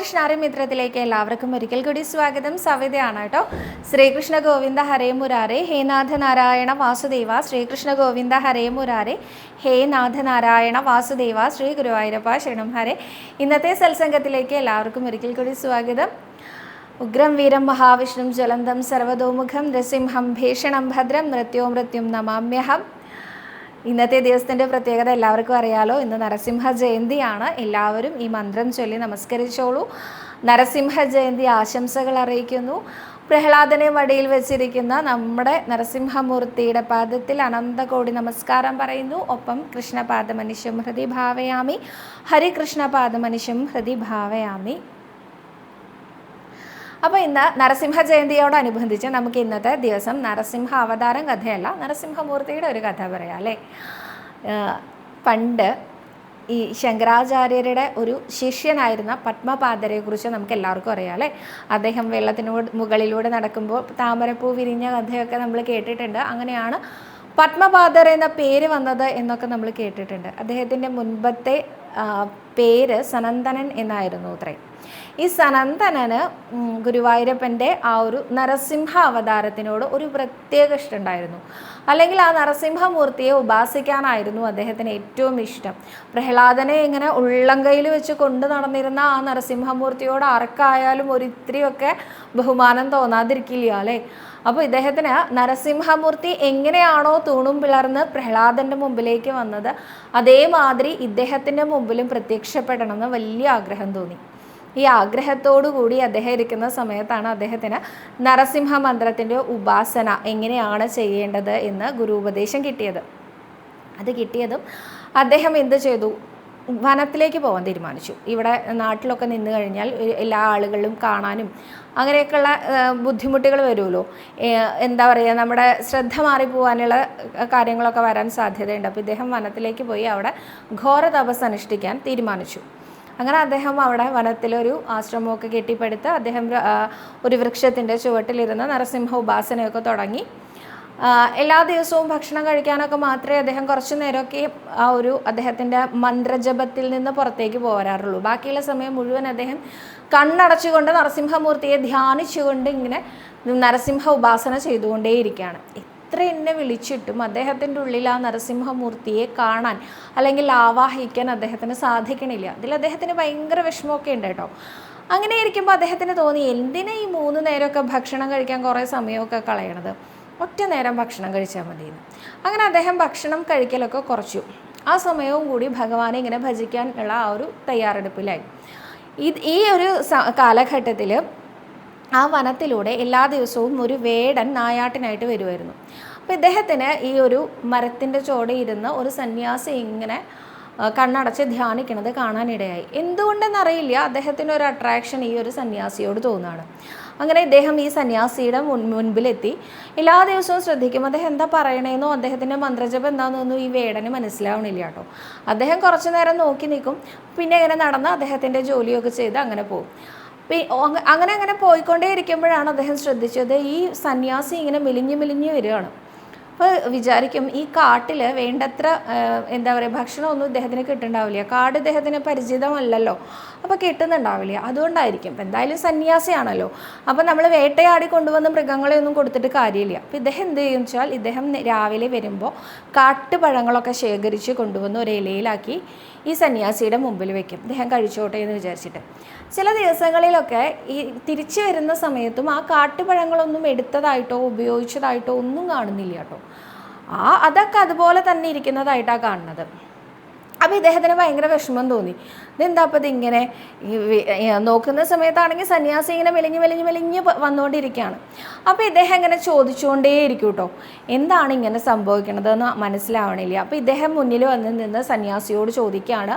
കൃഷ്ണാരമിത്രത്തിലേക്ക് എല്ലാവർക്കും ഒരിക്കൽ കൂടി സ്വാഗതം. സവിതയാണ് കേട്ടോ. ശ്രീകൃഷ്ണ ഗോവിന്ദ ഹരേ മുരാരേ, ഹേ നാഥ നാരായണ വാസുദേവ. ശ്രീകൃഷ്ണ ഗോവിന്ദ ഹരേ മുരാരേ, ഹേ നാഥ നാരായണ വാസുദേവ. ശ്രീ ഗുരുവായൂരപ്പ ശരണം ഹരേ. ഇന്നത്തെ സത്സംഗത്തിലേക്ക് എല്ലാവർക്കും ഒരിക്കൽ കൂടി സ്വാഗതം. ഉഗ്രം വീരം മഹാവിഷ്ണും ജ്വലന്തം സർവതോമുഖം നൃസിംഹം ഭീഷണം ഭദ്രം മൃത്യും നമാമ്യഹം. ഇന്നത്തെ ദിവസത്തിൻ്റെ പ്രത്യേകത എല്ലാവർക്കും അറിയാലോ. ഇന്ന് നരസിംഹ ജയന്തിയാണ്. എല്ലാവരും ഈ മന്ത്രം ചൊല്ലി നമസ്കരിച്ചോളൂ. നരസിംഹ ജയന്തി ആശംസകൾ അറിയിക്കുന്നു. പ്രഹ്ലാദനെ വടിയിൽ വെച്ചിരിക്കുന്ന നമ്മുടെ നരസിംഹമൂർത്തിയുടെ പാദത്തിൽ അനന്തകോടി നമസ്കാരം പറയുന്നു. ഒപ്പം കൃഷ്ണപാദമനിശം ഹൃദി ഭാവയാമി, ഹരികൃഷ്ണപാദമനിശം ഹൃദി ഭാവയാമി. അപ്പോൾ ഇന്ന് നരസിംഹ ജയന്തിയോടനുബന്ധിച്ച് നമുക്ക് ഇന്നത്തെ ദിവസം നരസിംഹ അവതാരം കഥയല്ല, നരസിംഹമൂർത്തിയുടെ ഒരു കഥ പറയാം അല്ലേ. പണ്ട് ഈ ശങ്കരാചാര്യരുടെ ഒരു ശിഷ്യനായിരുന്ന പത്മപാദരെക്കുറിച്ച് നമുക്ക് എല്ലാവർക്കും അറിയാം അല്ലേ. അദ്ദേഹം വെള്ളത്തിനോട് മുകളിലൂടെ നടക്കുമ്പോൾ താമരപ്പൂ വിരിഞ്ഞ കഥയൊക്കെ നമ്മൾ കേട്ടിട്ടുണ്ട്. അങ്ങനെയാണ് പത്മപാദർ എന്ന പേര് വന്നത് എന്നൊക്കെ നമ്മൾ കേട്ടിട്ടുണ്ട്. അദ്ദേഹത്തിൻ്റെ മുൻപത്തെ പേര് സനന്ദനൻ എന്നായിരുന്നു അത്രേ. ഈ സനന്ദനന് ഗുരുവായൂരപ്പൻ്റെ ആ ഒരു നരസിംഹ അവതാരത്തിനോട് ഒരു പ്രത്യേക ഇഷ്ടമുണ്ടായിരുന്നു. അല്ലെങ്കിൽ ആ നരസിംഹമൂർത്തിയെ ഉപാസിക്കാനായിരുന്നു അദ്ദേഹത്തിന് ഏറ്റവും ഇഷ്ടം. പ്രഹ്ലാദനെ ഇങ്ങനെ ഉള്ളംകൈയിൽ വെച്ച് കൊണ്ടു നടന്നിരുന്ന ആ നരസിംഹമൂർത്തിയോട് ആർക്കായാലും ഒരിത്തിരിയൊക്കെ ബഹുമാനം തോന്നാതിരിക്കില്ല അല്ലേ. അപ്പോൾ ഇദ്ദേഹത്തിന് നരസിംഹമൂർത്തി എങ്ങനെയാണോ തൂണും പിളർന്ന് പ്രഹ്ലാദൻ്റെ മുമ്പിലേക്ക് വന്നത്, അതേമാതിരി ഇദ്ദേഹത്തിൻ്റെ മുമ്പിലും പ്രത്യക്ഷപ്പെടണമെന്ന് വലിയ ആഗ്രഹം തോന്നി. ഈ ആഗ്രഹത്തോടു കൂടി അദ്ദേഹം ഇരിക്കുന്ന സമയത്താണ് അദ്ദേഹത്തിന് നരസിംഹ മന്ത്രത്തിൻ്റെ ഉപാസന എങ്ങനെയാണ് ചെയ്യേണ്ടത് എന്ന് ഗുരുപദേശം കിട്ടിയത്. അത് കിട്ടിയതും അദ്ദേഹം എന്ത് ചെയ്തു, വനത്തിലേക്ക് പോകാൻ തീരുമാനിച്ചു. ഇവിടെ നാട്ടിലൊക്കെ നിന്ന് കഴിഞ്ഞാൽ എല്ലാ ആളുകളും കാണാനും അങ്ങനെയൊക്കെയുള്ള ബുദ്ധിമുട്ടുകൾ വരുമല്ലോ. എന്താ പറയുക, നമ്മുടെ ശ്രദ്ധ മാറിപ്പോവാനുള്ള കാര്യങ്ങളൊക്കെ വരാൻ സാധ്യതയുണ്ട്. അപ്പോൾ ഇദ്ദേഹം വനത്തിലേക്ക് പോയി അവിടെ ഘോര തപസ് അനുഷ്ഠിക്കാൻ തീരുമാനിച്ചു. അങ്ങനെ അദ്ദേഹം അവിടെ വനത്തിലൊരു ആശ്രമമൊക്കെ കെട്ടിപ്പടുത്ത് അദ്ദേഹം ഒരു വൃക്ഷത്തിൻ്റെ ചുവട്ടിലിരുന്ന് നരസിംഹ ഉപാസനയൊക്കെ തുടങ്ങി. എല്ലാ ദിവസവും ഭക്ഷണം കഴിക്കാനൊക്കെ മാത്രമേ അദ്ദേഹം കുറച്ചു നേരമൊക്കെ ആ ഒരു അദ്ദേഹത്തിൻ്റെ മന്ത്രജപത്തിൽ നിന്ന് പുറത്തേക്ക് പോരാറുള്ളൂ. ബാക്കിയുള്ള സമയം മുഴുവൻ അദ്ദേഹം കണ്ണടച്ചുകൊണ്ട് നരസിംഹമൂർത്തിയെ ധ്യാനിച്ചുകൊണ്ട് ഇങ്ങനെ നരസിംഹ ഉപാസന ചെയ്തുകൊണ്ടേയിരിക്കുകയാണ്. എത്ര എന്നെ വിളിച്ചിട്ടും അദ്ദേഹത്തിൻ്റെ ഉള്ളിൽ ആ നരസിംഹമൂർത്തിയെ കാണാൻ അല്ലെങ്കിൽ ആവാഹിക്കാൻ അദ്ദേഹത്തിന് സാധിക്കണില്ല. അതിൽ അദ്ദേഹത്തിന് ഭയങ്കര വിഷമമൊക്കെ ഉണ്ട് കേട്ടോ. അങ്ങനെ ഇരിക്കുമ്പോൾ അദ്ദേഹത്തിന് തോന്നി, എന്തിനാ ഈ 3 നേരമൊക്കെ ഭക്ഷണം കഴിക്കാൻ കുറേ സമയമൊക്കെ കളയണത്, ഒറ്റ നേരം ഭക്ഷണം കഴിച്ചാൽ മതിയെന്ന്. അങ്ങനെ അദ്ദേഹം ഭക്ഷണം കഴിക്കലൊക്കെ കുറച്ചു. ആ സമയവും കൂടി ഭഗവാനെ ഇങ്ങനെ ഭജിക്കാനുള്ള ആ ഒരു തയ്യാറെടുപ്പിലായി. ഈ ഒരു കാലഘട്ടത്തിൽ ആ വനത്തിലൂടെ എല്ലാ ദിവസവും ഒരു വേടൻ നായാട്ടിനായിട്ട് വരുമായിരുന്നു. അപ്പോൾ ഇദ്ദേഹത്തിന് ഈ ഒരു മരത്തിൻ്റെ ചോടെ ഇരുന്ന് ഒരു സന്യാസി ഇങ്ങനെ കണ്ണടച്ച് ധ്യാനിക്കണത് കാണാനിടയായി. എന്തുകൊണ്ടെന്നറിയില്ല, അദ്ദേഹത്തിന് ഒരു അട്രാക്ഷൻ ഈ ഒരു സന്യാസിയോട് തോന്നുകയാണ്. അങ്ങനെ ഇദ്ദേഹം ഈ സന്യാസിയുടെ മുൻപിലെത്തി. എല്ലാ ദിവസവും ശ്രദ്ധിക്കും അദ്ദേഹം എന്താ പറയണേന്നോ അദ്ദേഹത്തിൻ്റെ മന്ത്രജപം എന്താണെന്നൊന്നും ഈ വേടന് മനസ്സിലാവണില്ല കേട്ടോ. അദ്ദേഹം കുറച്ചു നേരം നോക്കി നിൽക്കും, പിന്നെ ഇങ്ങനെ നടന്ന് അദ്ദേഹത്തിൻ്റെ ജോലിയൊക്കെ ചെയ്ത് അങ്ങനെ പോകും. അങ്ങനെ പോയിക്കൊണ്ടേ ഇരിക്കുമ്പോഴാണ് അദ്ദേഹം ശ്രദ്ധിച്ചത് ഈ സന്യാസി ഇങ്ങനെ മെലിഞ്ഞ് വരികയാണ്. അപ്പോൾ വിചാരിക്കും, ഈ കാട്ടിൽ വേണ്ടത്ര എന്താ പറയുക ഭക്ഷണമൊന്നും ഇദ്ദേഹത്തിന് കിട്ടുന്നുണ്ടാവില്ല. കാട് ഇദ്ദേഹത്തിന് പരിചിതമല്ലല്ലോ, അപ്പോൾ കിട്ടുന്നുണ്ടാവില്ല. അതുകൊണ്ടായിരിക്കും. ഇപ്പം എന്തായാലും സന്യാസിയാണല്ലോ, അപ്പോൾ നമ്മൾ വേട്ടയാടി കൊണ്ടുവന്ന് മൃഗങ്ങളെ ഒന്നും കൊടുത്തിട്ട് കാര്യമില്ല. അപ്പോൾ ഇദ്ദേഹം എന്ത് ചെയ്യും വെച്ചാൽ, ഇദ്ദേഹം രാവിലെ വരുമ്പോൾ കാട്ടുപഴങ്ങളൊക്കെ ശേഖരിച്ച് കൊണ്ടുവന്ന് ഒരു ഇലയിലാക്കി ഈ സന്യാസിയുടെ മുമ്പിൽ വെക്കും. അദ്ദേഹം കഴിച്ചോട്ടെ എന്ന് വിചാരിച്ചിട്ട്. ചില ദിവസങ്ങളിലൊക്കെ ഈ തിരിച്ചു വരുന്ന സമയത്തും ആ കാട്ടുപഴങ്ങളൊന്നും എടുത്തതായിട്ടോ ഉപയോഗിച്ചതായിട്ടോ ഒന്നും കാണുന്നില്ല കേട്ടോ. അതൊക്കെ അതുപോലെ തന്നെ ഇരിക്കുന്നതായിട്ടാണ് കാണുന്നത്. അപ്പോൾ ഇദ്ദേഹത്തിന് ഭയങ്കര വിഷമം തോന്നി. ഇതെന്താ അപ്പോൾ ഇതിങ്ങനെ നോക്കുന്ന സമയത്താണെങ്കിൽ സന്യാസി ഇങ്ങനെ മെലിഞ്ഞ് വന്നുകൊണ്ടിരിക്കുകയാണ്. അപ്പോൾ ഇദ്ദേഹം ഇങ്ങനെ ചോദിച്ചുകൊണ്ടേയിരിക്കും കേട്ടോ, എന്താണ് ഇങ്ങനെ സംഭവിക്കണതെന്ന് മനസ്സിലാവണില്ല. അപ്പോൾ ഇദ്ദേഹം മുന്നിൽ വന്ന് നിന്ന് സന്യാസിയോട് ചോദിക്കുകയാണ്,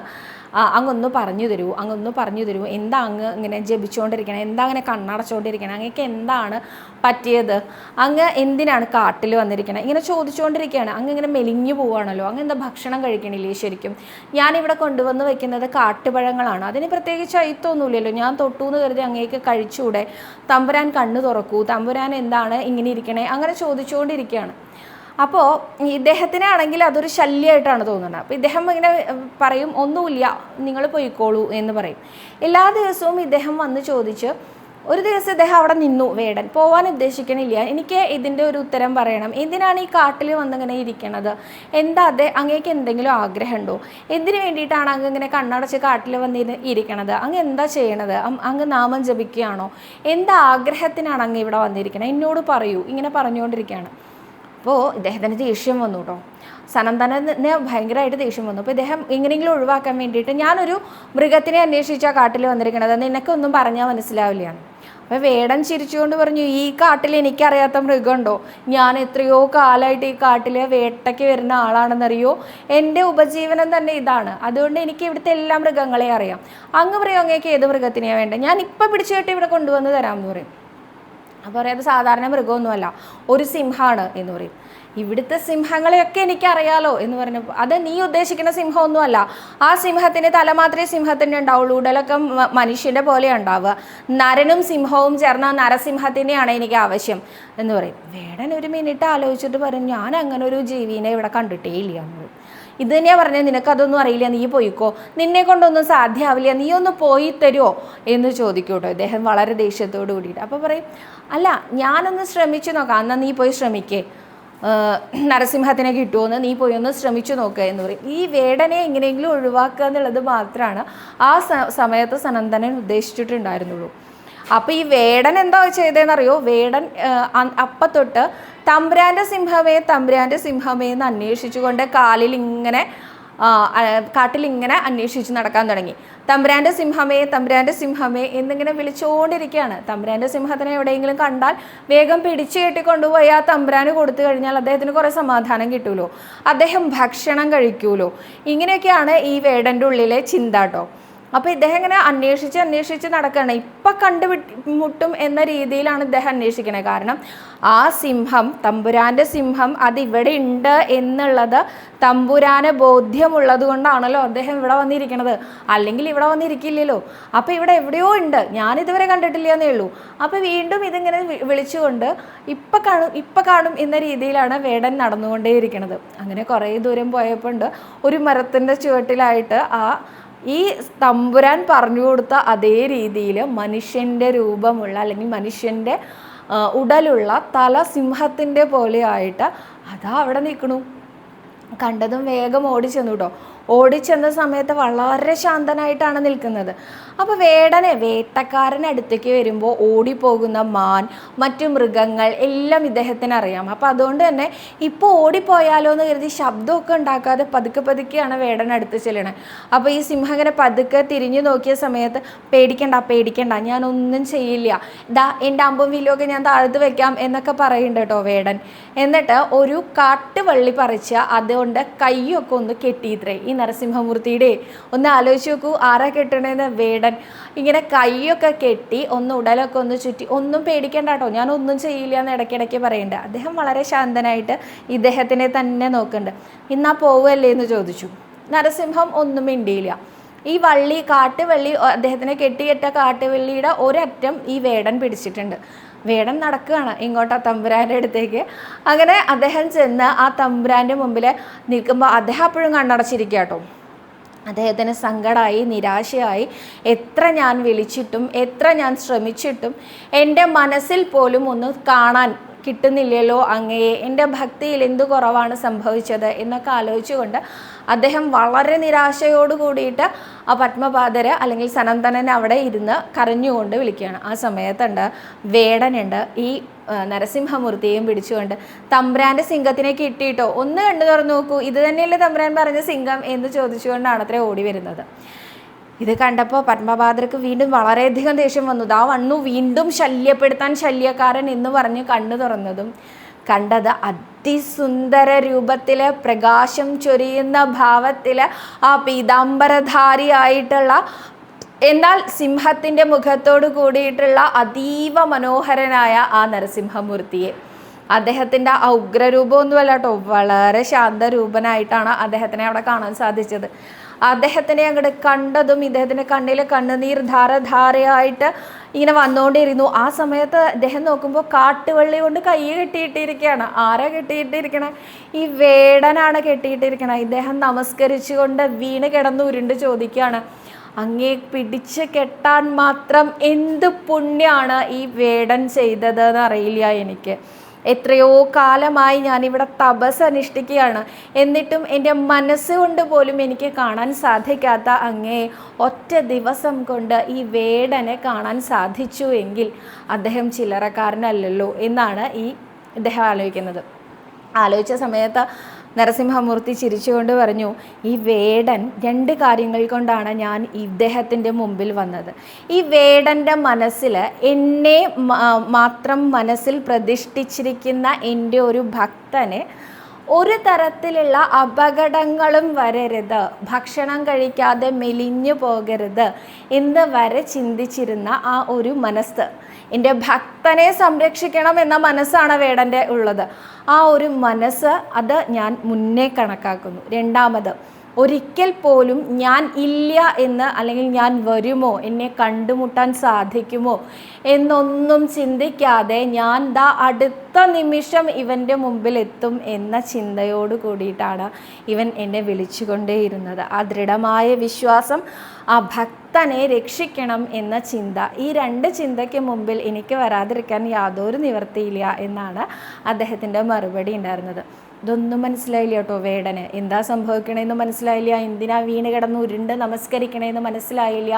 അങ്ങൊന്ന് പറഞ്ഞു തരൂ, എന്താ അങ്ങ് ഇങ്ങനെ ജപിച്ചുകൊണ്ടിരിക്കണം, എന്താ അങ്ങനെ കണ്ണടച്ചുകൊണ്ടിരിക്കണം, അങ്ങക്ക് എന്താണ് പറ്റിയത്, അങ്ങ് എന്തിനാണ് കാട്ടിൽ വന്നിരിക്കണം, ഇങ്ങനെ ചോദിച്ചുകൊണ്ടിരിക്കുകയാണ്. അങ്ങ് ഇങ്ങനെ മെലിഞ്ഞു പോവുകയാണല്ലോ, അങ്ങ് എന്താ ഭക്ഷണം കഴിക്കണില്ലേ? ശരിക്കും ഞാനിവിടെ കൊണ്ടുവന്ന് വെക്കുന്നത് കാട്ടുപഴങ്ങളാണ്, അതിന് പ്രത്യേകിച്ച് അയിത്തൊന്നുമില്ലല്ലോ, ഞാൻ തൊട്ടു എന്ന് കരുതി അങ്ങേക്ക് കഴിച്ചൂടെ, തമ്പുരാൻ കണ്ണ് തുറക്കൂ, തമ്പുരാൻ എന്താണ് ഇങ്ങനെ ഇരിക്കണേ, അങ്ങനെ ചോദിച്ചുകൊണ്ടിരിക്കുകയാണ്. അപ്പോൾ ഇദ്ദേഹത്തിനാണെങ്കിൽ അതൊരു ശല്യമായിട്ടാണ് തോന്നുന്നത്. അപ്പോൾ ഇദ്ദേഹം ഇങ്ങനെ പറയും, ഒന്നുമില്ല, നിങ്ങൾ പോയിക്കോളൂ എന്ന് പറയും. എല്ലാ ദിവസവും ഇദ്ദേഹം വന്ന് ചോദിച്ച് ഒരു ദിവസം ഇദ്ദേഹം അവിടെ നിന്നു. വേടൻ പോകാൻ ഉദ്ദേശിക്കണില്ല, എനിക്ക് ഇതിൻ്റെ ഒരു ഉത്തരം പറയണം, എന്തിനാണ് ഈ കാട്ടിൽ വന്നിങ്ങനെ ഇരിക്കണത്, എന്താ അങ്ങേക്ക് എന്തെങ്കിലും ആഗ്രഹമുണ്ടോ, എന്തിനു വേണ്ടിയിട്ടാണ് അങ്ങ് ഇങ്ങനെ കണ്ണടച്ച് കാട്ടിൽ വന്ന് ഇരിക്കണത്, അങ്ങ് എന്താ ചെയ്യണത്, അങ്ങ് നാമം ജപിക്കുകയാണോ, എന്താ ആഗ്രഹത്തിനാണ് അങ്ങ് ഇവിടെ വന്നിരിക്കണത്, എന്നോട് പറയൂ, ഇങ്ങനെ പറഞ്ഞുകൊണ്ടിരിക്കുകയാണ്. അപ്പോൾ ഇദ്ദേഹത്തിന് ദേഷ്യം വന്നു കേട്ടോ. സനന്ദനന് ഭയങ്കരമായിട്ട് ദേഷ്യം വന്നു. അപ്പോൾ ഇദ്ദേഹം എങ്ങനെയെങ്കിലും ഒഴിവാക്കാൻ വേണ്ടിയിട്ട്, ഞാനൊരു മൃഗത്തിനെ അന്വേഷിച്ചാൽ കാട്ടിൽ വന്നിരിക്കണത്, നിനക്കൊന്നും പറഞ്ഞാൽ മനസ്സിലാവില്ല. അപ്പോൾ വേടൻ ചിരിച്ചുകൊണ്ട് പറഞ്ഞു, ഈ കാട്ടിൽ എനിക്കറിയാത്ത മൃഗമുണ്ടോ, ഞാൻ എത്രയോ കാലമായിട്ട് ഈ കാട്ടിൽ വേട്ടയ്ക്ക് വരുന്ന ആളാണെന്നറിയോ, എൻ്റെ ഉപജീവനം തന്നെ ഇതാണ്, അതുകൊണ്ട് എനിക്ക് ഇവിടുത്തെ എല്ലാ മൃഗങ്ങളെയും അറിയാം. അങ്ങ് പറയും അങ്ങേക്ക് ഏത് മൃഗത്തിനെയാണ് വേണ്ടത്, ഞാൻ ഇപ്പം പിടിച്ചു കെട്ടി ഇവിടെ കൊണ്ടുവന്ന് തരാമെന്ന് പറയും. അപ്പോൾ പറയും അത് സാധാരണ മൃഗമൊന്നുമല്ല, ഒരു സിംഹമാണ് എന്ന് പറയും. ഇവിടുത്തെ സിംഹങ്ങളെയൊക്കെ എനിക്കറിയാലോ എന്ന് പറഞ്ഞപ്പോൾ, അത് നീ ഉദ്ദേശിക്കുന്ന സിംഹമൊന്നുമല്ല, ആ സിംഹത്തിന് തല മാത്രമേ സിംഹത്തിൻ്റെ ഉണ്ടാവുള്ളൂ, ഉടലൊക്കെ മനുഷ്യൻ്റെ പോലെ ഉണ്ടാവുക, നരനും സിംഹവും ചേർന്ന നരസിംഹത്തിനെയാണ് എനിക്ക് ആവശ്യം എന്ന് പറയും. വേടൻ ഒരു മിനിറ്റ് ആലോചിച്ചിട്ട് പറയും, ഞാൻ അങ്ങനെ ഒരു ജീവിനെ ഇവിടെ കണ്ടിട്ടേ ഇല്ല എന്ന് പറയും. ഇത് തന്നെയാണ് പറഞ്ഞത്, നിനക്കതൊന്നും അറിയില്ല, നീ പോയിക്കോ, നിന്നെ കൊണ്ടൊന്നും സാധ്യമാവില്ല, നീ ഒന്ന് പോയി തരുമോ എന്ന് ചോദിക്കൂട്ടോ ഇദ്ദേഹം വളരെ ദേഷ്യത്തോട് കൂടിയിട്ട്. അപ്പോൾ പറയും, അല്ല ഞാനൊന്ന് ശ്രമിച്ചു നോക്കാം, എന്നാൽ നീ പോയി ശ്രമിക്കേ, നരസിംഹത്തിനെ കിട്ടുമോയെന്ന് നീ പോയി ഒന്ന് ശ്രമിച്ചു നോക്കുക എന്ന് പറയും. ഈ വേടനെ എങ്ങനെയെങ്കിലും ഒഴിവാക്കുക എന്നുള്ളത് മാത്രമാണ് ആ സമയത്ത് സനന്ദനൻ ഉദ്ദേശിച്ചിട്ടുണ്ടായിരുന്നുള്ളൂ. അപ്പോൾ ഈ വേടൻ എന്താ ചെയ്തതെന്നറിയോ, വേടൻ അപ്പം തൊട്ട് തമ്പുരാൻ്റെ സിംഹമേ എന്ന് അന്വേഷിച്ചുകൊണ്ട് കാട്ടിലിങ്ങനെ അന്വേഷിച്ച് നടക്കാൻ തുടങ്ങി. തമ്പുരാൻ്റെ സിംഹമേ എന്നിങ്ങനെ വിളിച്ചുകൊണ്ടിരിക്കുകയാണ്. തമ്പുരാൻ്റെ സിംഹത്തിനെ എവിടെയെങ്കിലും കണ്ടാൽ വേഗം പിടിച്ചു കെട്ടി കൊണ്ടുപോയി ആ തമ്പുരാന് കൊടുത്തു കഴിഞ്ഞാൽ അദ്ദേഹത്തിന് കുറേ സമാധാനം കിട്ടുമല്ലോ, അദ്ദേഹം ഭക്ഷണം കഴിക്കുമല്ലോ. ഇങ്ങനെയൊക്കെയാണ് ഈ വേടൻ്റെ ഉള്ളിലെ ചിന്ത കേട്ടോ. അപ്പോൾ ഇദ്ദേഹം ഇങ്ങനെ അന്വേഷിച്ച് നടക്കുകയാണ്. ഇപ്പം കണ്ടുമുട്ടും എന്ന രീതിയിലാണ് ഇദ്ദേഹം അന്വേഷിക്കണത്. കാരണം ആ സിംഹം, തമ്പുരാൻ്റെ സിംഹം, അതിവിടെ ഉണ്ട് എന്നുള്ളത് തമ്പുരാന് ബോധ്യമുള്ളത് കൊണ്ടാണല്ലോ അദ്ദേഹം ഇവിടെ വന്നിരിക്കണത്, അല്ലെങ്കിൽ ഇവിടെ വന്നിരിക്കില്ലല്ലോ. അപ്പോൾ ഇവിടെ എവിടെയോ ഉണ്ട്, ഞാനിതുവരെ കണ്ടിട്ടില്ല എന്നേ ഉള്ളൂ. അപ്പോൾ വീണ്ടും ഇതിങ്ങനെ വിളിച്ചുകൊണ്ട് ഇപ്പം കാണും എന്ന രീതിയിലാണ് വേടൻ നടന്നുകൊണ്ടേയിരിക്കണത്. അങ്ങനെ കുറേ ദൂരം പോയപ്പോൾ ഉണ്ട് ഒരു മരത്തിൻ്റെ ചുവട്ടിലായിട്ട് ഈ തമ്പുരാൻ പറഞ്ഞു കൊടുത്ത അതേ രീതിയിൽ മനുഷ്യൻ്റെ രൂപമുള്ള, അല്ലെങ്കിൽ മനുഷ്യൻ്റെ ഉടലുള്ള തല സിംഹത്തിൻ്റെ പോലെ ആയിട്ട് അതാ അവിടെ നിൽക്കണു. കണ്ടതും വേഗം ഓടിച്ചെന്നു കേട്ടോ. ഓടിച്ചെന്ന സമയത്ത് വളരെ ശാന്തനായിട്ടാണ് നിൽക്കുന്നത്. അപ്പോൾ വേട്ടക്കാരനടുത്തേക്ക് വരുമ്പോൾ ഓടിപ്പോകുന്ന മാൻ, മറ്റു മൃഗങ്ങൾ എല്ലാം ഇദ്ദേഹത്തിന് അറിയാം. അപ്പോൾ അതുകൊണ്ട് തന്നെ ഇപ്പോൾ ഓടിപ്പോയാലോ എന്ന് കരുതി ശബ്ദമൊക്കെ ഉണ്ടാക്കാതെ പതുക്കെയാണ് വേടനടുത്ത് ചെല്ലണത്. അപ്പോൾ ഈ സിംഹം ഇങ്ങനെ പതുക്കെ തിരിഞ്ഞു നോക്കിയ സമയത്ത്, പേടിക്കണ്ട, ഞാനൊന്നും ചെയ്യില്ല, എൻ്റെ അമ്പും വില്ലുമൊക്കെ ഞാൻ താഴ്ത്ത് വെക്കാം എന്നൊക്കെ പറയുന്നുണ്ട് കേട്ടോ വേടൻ. എന്നിട്ട് ഒരു കാട്ടുവള്ളി പറിച്ച് അതുകൊണ്ട് കൈയൊക്കെ ഒന്ന് കെട്ടിയിത്രേ ഈ നരസിംഹമൂർത്തിയുടെ. ഒന്ന് ആലോചിച്ച് നോക്കൂ, ആരാ കെട്ടണേന്ന്? വേടൻ. ഇങ്ങനെ കൈയൊക്കെ കെട്ടി ഒന്ന് ഉടലൊക്കെ ഒന്ന് ചുറ്റി, ഒന്നും പേടിക്കണ്ട കേട്ടോ, ഞാനൊന്നും ചെയ്യില്ല എന്ന് ഇടയ്ക്കിടയ്ക്ക് പറയുന്നുണ്ട്. അദ്ദേഹം വളരെ ശാന്തനായിട്ട് ഇദ്ദേഹത്തിനെ തന്നെ നോക്കുന്നുണ്ട്. ഇന്നാ പോവല്ലേ എന്ന് ചോദിച്ചു. നരസിംഹം ഒന്നും മിണ്ടിയില്ല. ഈ കാട്ടുവള്ളി, അദ്ദേഹത്തിനെ കെട്ടിയിട്ട കാട്ടുവള്ളിയുടെ ഒരറ്റം ഈ വേടൻ പിടിച്ചിട്ടുണ്ട്. വേടൻ നടക്കുകയാണ് ഇങ്ങോട്ടാ തമ്പുരാൻ്റെ അടുത്തേക്ക്. അങ്ങനെ അദ്ദേഹം ചെന്ന് ആ തമ്പുരാൻ്റെ മുമ്പിൽ നിൽക്കുമ്പോൾ അദ്ദേഹം അപ്പോഴും കണ്ണടച്ചിരിക്കുക കേട്ടോ. അദ്ദേഹത്തിന് സങ്കടമായി, നിരാശയായി. എത്ര ഞാൻ വിളിച്ചിട്ടും എത്ര ഞാൻ ശ്രമിച്ചിട്ടും എൻ്റെ മനസ്സിൽ പോലും ഒന്ന് കാണാൻ കിട്ടുന്നില്ലല്ലോ അങ്ങയെ, എൻ്റെ ഭക്തിയിൽ എന്തു കുറവാണ് സംഭവിച്ചത് എന്നൊക്കെ ആലോചിച്ചുകൊണ്ട് അദ്ദേഹം വളരെ നിരാശയോട് കൂടിയിട്ട് ആ പത്മപാദര് അല്ലെങ്കിൽ സനന്ദനൻ അവിടെ ഇരുന്ന് കരഞ്ഞുകൊണ്ട് വിളിക്കുകയാണ്. ആ സമയത്തുണ്ട് വേടനുണ്ട് ഈ നരസിംഹമൂർത്തിയെയും പിടിച്ചുകൊണ്ട്, തമ്പുരാൻ്റെ സിംഹത്തിനെ കിട്ടിയിട്ടോ, ഒന്ന് കണ്ടു തുറന്നു നോക്കൂ, ഇത് തന്നെയല്ലേ തമ്പുരാൻ പറഞ്ഞ സിംഹം എന്ന് ചോദിച്ചുകൊണ്ടാണ് അത്ര ഓടി വരുന്നത്. ഇത് കണ്ടപ്പോൾ പത്മപാദർക്ക് വീണ്ടും വളരെയധികം ദേഷ്യം വന്നു. വീണ്ടും ശല്യപ്പെടുത്താൻ ശല്യക്കാരൻ എന്ന് പറഞ്ഞ് കണ്ണു തുറന്നതും കണ്ടത് അതിസുന്ദര രൂപത്തിൽ, പ്രകാശം ചൊരിയുന്ന ഭാവത്തിൽ, ആ പീതാംബരധാരിയായിട്ടുള്ള, എന്നാൽ സിംഹത്തിൻ്റെ മുഖത്തോട് കൂടിയിട്ടുള്ള അതീവ മനോഹരനായ ആ നരസിംഹമൂർത്തിയെ. അദ്ദേഹത്തിൻ്റെ ആ ഉഗ്രരൂപമൊന്നുമല്ല കേട്ടോ, വളരെ ശാന്തരൂപനായിട്ടാണ് അദ്ദേഹത്തിനെ അവിടെ കാണാൻ സാധിച്ചത്. അദ്ദേഹത്തിനെ അങ്ങോട്ട് കണ്ടതും ഇദ്ദേഹത്തിൻ്റെ കണ്ണിലെ കണ്ണുനീർ ധാരധാരയായിട്ട് ഇങ്ങനെ വന്നുകൊണ്ടിരുന്നു. ആ സമയത്ത് അദ്ദേഹം നോക്കുമ്പോൾ കാട്ടുവള്ളി കൊണ്ട് കൈ കെട്ടിയിട്ടിരിക്കുകയാണ്. ആരാ കെട്ടിയിട്ടിരിക്കണേ? ഈ വേടനാണ് കെട്ടിയിട്ടിരിക്കണേ. ഇദ്ദേഹം നമസ്കരിച്ചുകൊണ്ട് വീണ് കിടന്ന് ഉരുണ്ട് ചോദിക്കുകയാണ്, അങ്ങേ പിടിച്ച് കെട്ടാൻ മാത്രം എന്ത് പുണ്യാണ് ഈ വേടൻ ചെയ്തതെന്ന് അറിയില്ല എനിക്ക്. എത്രയോ കാലമായി ഞാനിവിടെ തപസ് അനുഷ്ഠിക്കുകയാണ്, എന്നിട്ടും എൻ്റെ മനസ്സുകൊണ്ട് പോലും എനിക്ക് കാണാൻ സാധിക്കാത്ത അങ്ങേ ഒറ്റ ദിവസം കൊണ്ട് ഈ വേടനെ കാണാൻ സാധിച്ചു എങ്കിൽ അദ്ദേഹം ചില്ലറക്കാരനല്ലല്ലോ എന്നാണ് ഇദ്ദേഹം ആലോചിക്കുന്നത്. ആലോചിച്ച സമയത്ത് നരസിംഹമൂർത്തി ചിരിച്ചുകൊണ്ട് പറഞ്ഞു, ഈ വേടൻ 2 കാര്യങ്ങൾ കൊണ്ടാണ് ഞാൻ ഇദ്ദേഹത്തിൻ്റെ മുമ്പിൽ വന്നത്. ഈ വേടൻ്റെ മനസ്സിൽ എന്നെ മാത്രം മനസ്സിൽ പ്രതിഷ്ഠിച്ചിരിക്കുന്ന എൻ്റെ ഒരു ഭക്തന് ഒരു തരത്തിലുള്ള അപകടങ്ങളും വരരുത്, ഭക്ഷണം കഴിക്കാതെ മെലിഞ്ഞു പോകരുത് എന്ന് വരെ ചിന്തിച്ചിരുന്ന ആ ഒരു മനസ്സ്, എൻ്റെ ഭക്തനെ സംരക്ഷിക്കണം എന്ന മനസ്സാണ് വേടൻ്റെ ഉള്ളത്. ആ ഒരു മനസ്സ് അത് ഞാൻ മുന്നേ കണക്കാക്കുന്നു. രണ്ടാമത്, ഒരിക്കൽ പോലും ഞാൻ ഇല്ല എന്ന് അല്ലെങ്കിൽ ഞാൻ വരുമോ, എന്നെ കണ്ടുമുട്ടാൻ സാധിക്കുമോ എന്നൊന്നും ചിന്തിക്കാതെ ഞാൻ അടുത്ത നിമിഷം ഇവൻ്റെ മുമ്പിൽ എത്തും എന്ന ചിന്തയോട് കൂടിയിട്ടാണ് ഇവൻ എന്നെ വിളിച്ചുകൊണ്ടേയിരുന്നത്. ആ ദൃഢമായ വിശ്വാസം, ആ ഭക്തനെ രക്ഷിക്കണം എന്ന ചിന്ത, ഈ 2 ചിന്തയ്ക്ക് മുമ്പിൽ എനിക്ക് വരാതിരിക്കാൻ യാതൊരു നിവൃത്തിയില്ല എന്നാണ് അദ്ദേഹത്തിൻ്റെ മറുപടി ഉണ്ടായിരുന്നത്. ഇതൊന്നും മനസ്സിലായില്ല കേട്ടോ വേടന്. എന്താ സംഭവിക്കണമെന്ന് മനസ്സിലായില്ല, എന്തിനാ വീണ് കിടന്ന് ഉരുണ്ട് നമസ്കരിക്കണമെന്ന് മനസ്സിലായില്ല.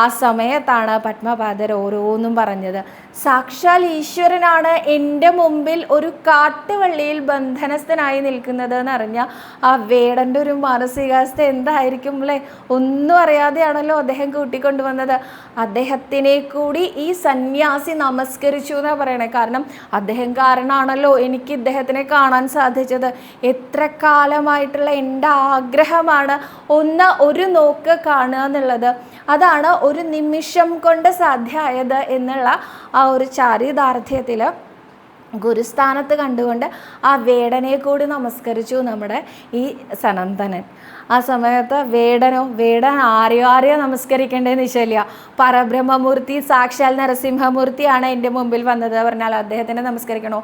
ആ സമയത്താണ് പത്മപാദർ ഓരോന്നും പറഞ്ഞത്. സാക്ഷാൽ ഈശ്വരനാണ് എൻ്റെ മുമ്പിൽ ഒരു കാട്ടുവള്ളിയിൽ ബന്ധനസ്ഥനായി നിൽക്കുന്നത് എന്നറിഞ്ഞ ആ വേടൻ്റെ ഒരു മാനസികാവസ്ഥ എന്തായിരിക്കും അല്ലേ? ഒന്നും അറിയാതെയാണല്ലോ അദ്ദേഹം കൂട്ടിക്കൊണ്ടുവന്നത്. അദ്ദേഹത്തിനെ കൂടി ഈ സന്യാസി നമസ്കരിച്ചു എന്നാണ് പറയണേ. കാരണം അദ്ദേഹം കാരണമാണല്ലോ എനിക്ക് ഇദ്ദേഹത്തിനെ കാണാൻ സാധിച്ചത്. എത്ര കാലമായിട്ടുള്ള എൻ്റെ ആഗ്രഹമാണ് ഒരു നോക്ക് കാണുക എന്നുള്ളത്. അതാണ് ഒരു നിമിഷം കൊണ്ട് സാധ്യമായത് എന്നുള്ള ആ ഒരു ചാരിതാർത്ഥ്യത്തിൽ ഗുരുസ്ഥാനത്ത് കണ്ടുകൊണ്ട് ആ വേടനെ കൂടി നമസ്കരിച്ചു നമ്മുടെ ഈ സനന്ദനൻ. ആ സമയത്ത് വേടൻ ആരെയോ നമസ്കരിക്കേണ്ടതെന്ന് വെച്ചില്ല. പരബ്രഹ്മമൂർത്തി സാക്ഷാൽ നരസിംഹമൂർത്തിയാണ് എൻ്റെ മുമ്പിൽ വന്നത് പറഞ്ഞാൽ അദ്ദേഹത്തിനെ നമസ്കരിക്കണോ?